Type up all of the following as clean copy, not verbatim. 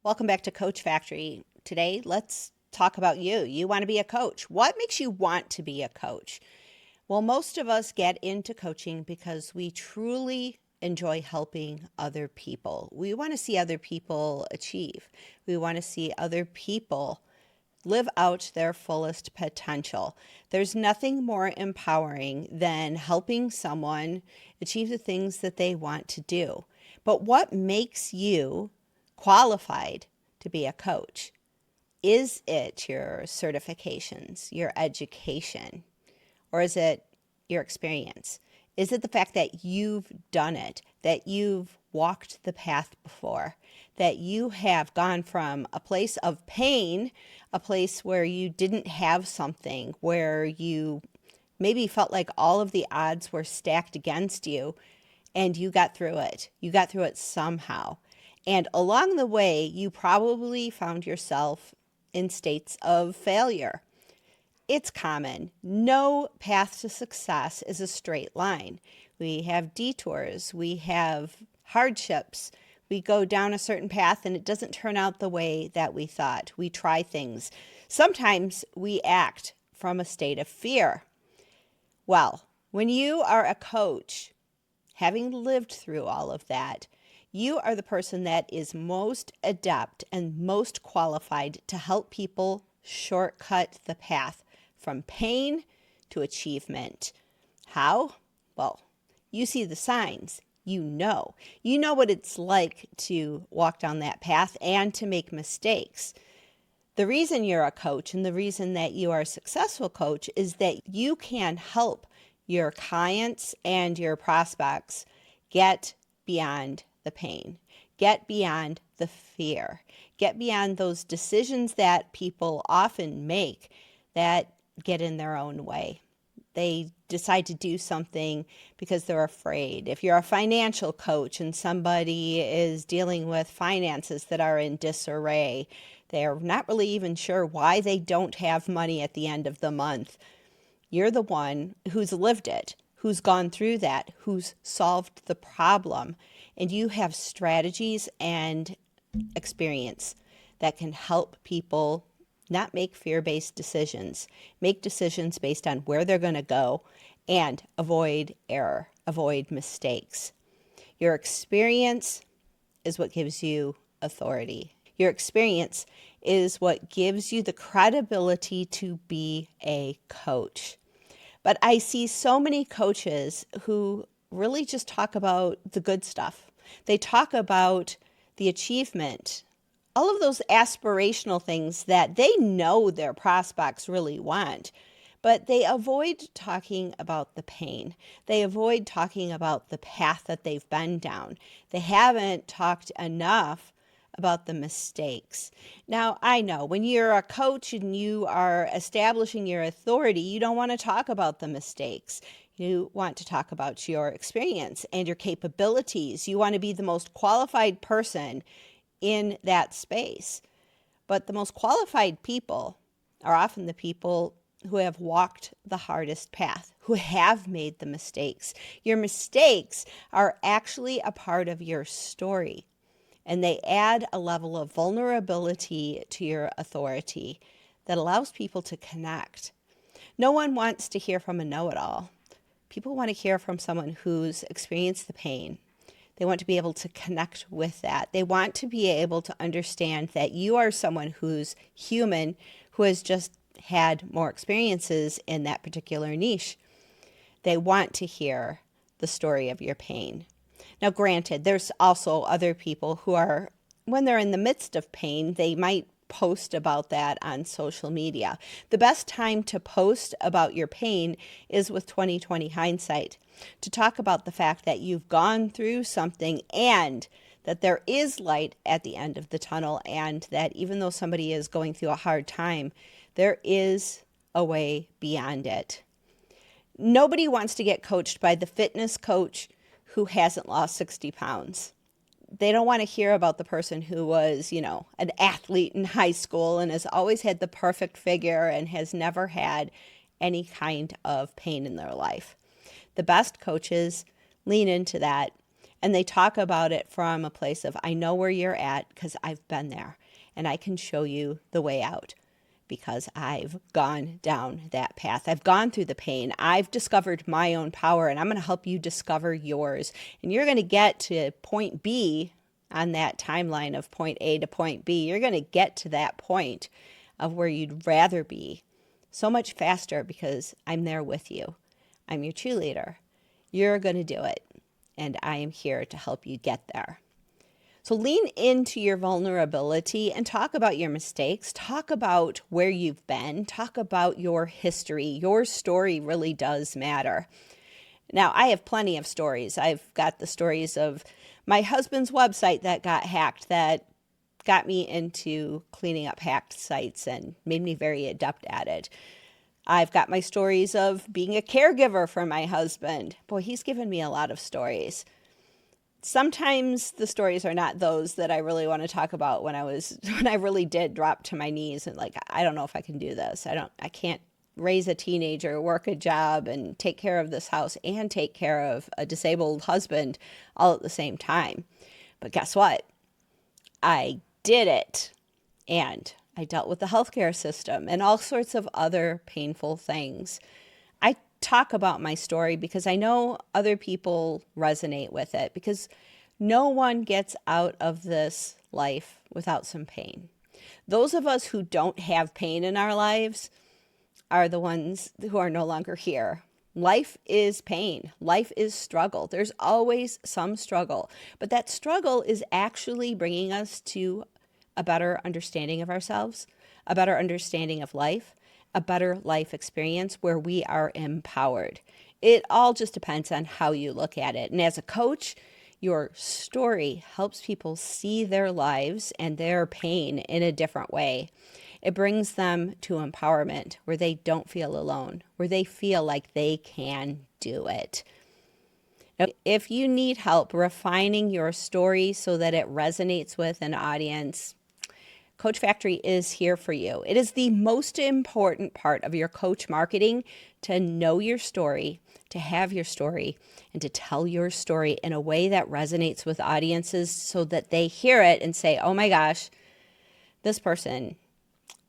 Welcome back to Coach Factory. Today, let's talk about you. You want to be a coach. What makes you want to be a coach? Well, most of us get into coaching because we truly enjoy helping other people. We want to see other people achieve. We want to see other people live out their fullest potential. There's nothing more empowering than helping someone achieve the things that they want to do. But what makes you qualified to be a coach? Is it your certifications, your education, or is it your experience? Is it the fact that you've done it, that you've walked the path before, that you have gone from a place of pain, a place where you didn't have something, where you maybe felt like all of the odds were stacked against you, and you got through it. You got through it somehow. And along the way, you probably found yourself in states of failure. It's common. No path to success is a straight line. We have detours, we have hardships. We go down a certain path and it doesn't turn out the way that we thought. We try things. Sometimes we act from a state of fear. Well, when you are a coach, having lived through all of that, you are the person that is most adept and most qualified to help people shortcut the path from pain to achievement. How? Well, you see the signs. You know. You know what it's like to walk down that path and to make mistakes. The reason you're a coach and the reason that you are a successful coach is that you can help your clients and your prospects get beyond the pain, get beyond the fear, get beyond those decisions that people often make that get in their own way. They decide to do something because they're afraid. If you're a financial coach and somebody is dealing with finances that are in disarray, they're not really even sure why they don't have money at the end of the month. You're the one who's lived it, who's gone through that, who's solved the problem, and you have strategies and experience that can help people not make fear-based decisions, make decisions based on where they're going to go, and avoid error, avoid mistakes. Your experience is what gives you authority. Your experience is what gives you the credibility to be a coach. But I see so many coaches who really just talk about the good stuff. They talk about the achievement, all of those aspirational things that they know their prospects really want, but they avoid talking about the pain. They avoid talking about the path that they've been down. They haven't talked enough about the mistakes. Now, I know when you're a coach and you are establishing your authority, you don't want to talk about the mistakes. You want to talk about your experience and your capabilities. You want to be the most qualified person in that space. But the most qualified people are often the people who have walked the hardest path, who have made the mistakes. Your mistakes are actually a part of your story, and they add a level of vulnerability to your authority that allows people to connect. No one wants to hear from a know-it-all. People want to hear from someone who's experienced the pain. They want to be able to connect with that. They want to be able to understand that you are someone who's human, who has just had more experiences in that particular niche. They want to hear the story of your pain. Now, granted, there's also other people who are, when they're in the midst of pain, they might post about that on social media. The best time to post about your pain is with 2020 hindsight, to talk about the fact that you've gone through something and that there is light at the end of the tunnel, and that even though somebody is going through a hard time, there is a way beyond it. Nobody wants to get coached by the fitness coach who hasn't lost 60 pounds. They don't want to hear about the person who was, an athlete in high school and has always had the perfect figure and has never had any kind of pain in their life. The best coaches lean into that And they talk about it from a place of, I know where you're at because I've been there and I can show you the way out because I've gone down that path. I've gone through the pain. I've discovered my own power, and I'm going to help you discover yours. And you're going to get to point B on that timeline of point A to point B. You're going to get to that point of where you'd rather be so much faster because I'm there with you. I'm your cheerleader. You're going to do it, and I am here to help you get there. So lean into your vulnerability and talk about your mistakes. Talk about where you've been. Talk about your history. Your story really does matter. Now, I have plenty of stories. I've got the stories of my husband's website that got hacked, that got me into cleaning up hacked sites and made me very adept at it. I've got my stories of being a caregiver for my husband. Boy, he's given me a lot of stories. Sometimes the stories are not those that I really want to talk about when I really did drop to my knees and like, I don't know if I can do this. I can't raise a teenager, work a job, and take care of this house and take care of a disabled husband all at the same time. But guess what? I did it. And I dealt with the healthcare system and all sorts of other painful things. I talk about my story because I know other people resonate with it, because no one gets out of this life without some pain. Those of us who don't have pain in our lives are the ones who are no longer here. Life is pain. Life is struggle. There's always some struggle, but that struggle is actually bringing us to a better understanding of ourselves, a better understanding of life, a better life experience where we are empowered. It all just depends on how you look at it. And as a coach, your story helps people see their lives and their pain in a different way. It brings them to empowerment where they don't feel alone, where they feel like they can do it. Now, if you need help refining your story so that it resonates with an audience, Coach Factory is here for you. It is the most important part of your coach marketing to know your story, to have your story, and to tell your story in a way that resonates with audiences so that they hear it and say, oh my gosh, this person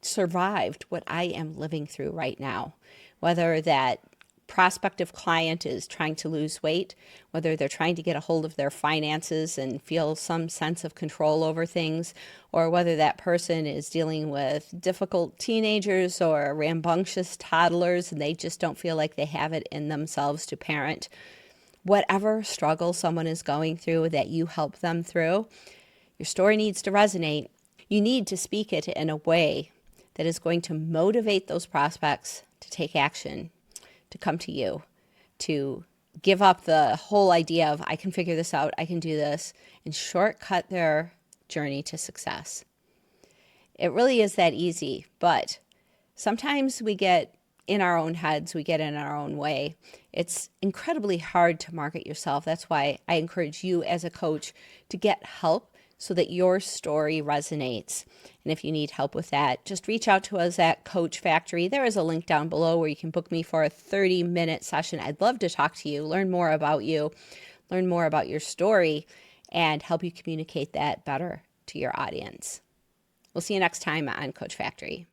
survived what I am living through right now. Whether that prospective client is trying to lose weight, whether they're trying to get a hold of their finances and feel some sense of control over things, or whether that person is dealing with difficult teenagers or rambunctious toddlers and they just don't feel like they have it in themselves to parent. Whatever struggle someone is going through that you help them through, your story needs to resonate. You need to speak it in a way that is going to motivate those prospects to take action, to come to you, to give up the whole idea of I can figure this out, I can do this, and shortcut their journey to success. It really is that easy, but sometimes we get in our own heads, we get in our own way. It's incredibly hard to market yourself. That's why I encourage you as a coach to get help so that your story resonates. And if you need help with that, just reach out to us at Coach Factory. There is a link down below where you can book me for a 30-minute session. I'd love to talk to you, learn more about you, learn more about your story, and help you communicate that better to your audience. We'll see you next time on Coach Factory.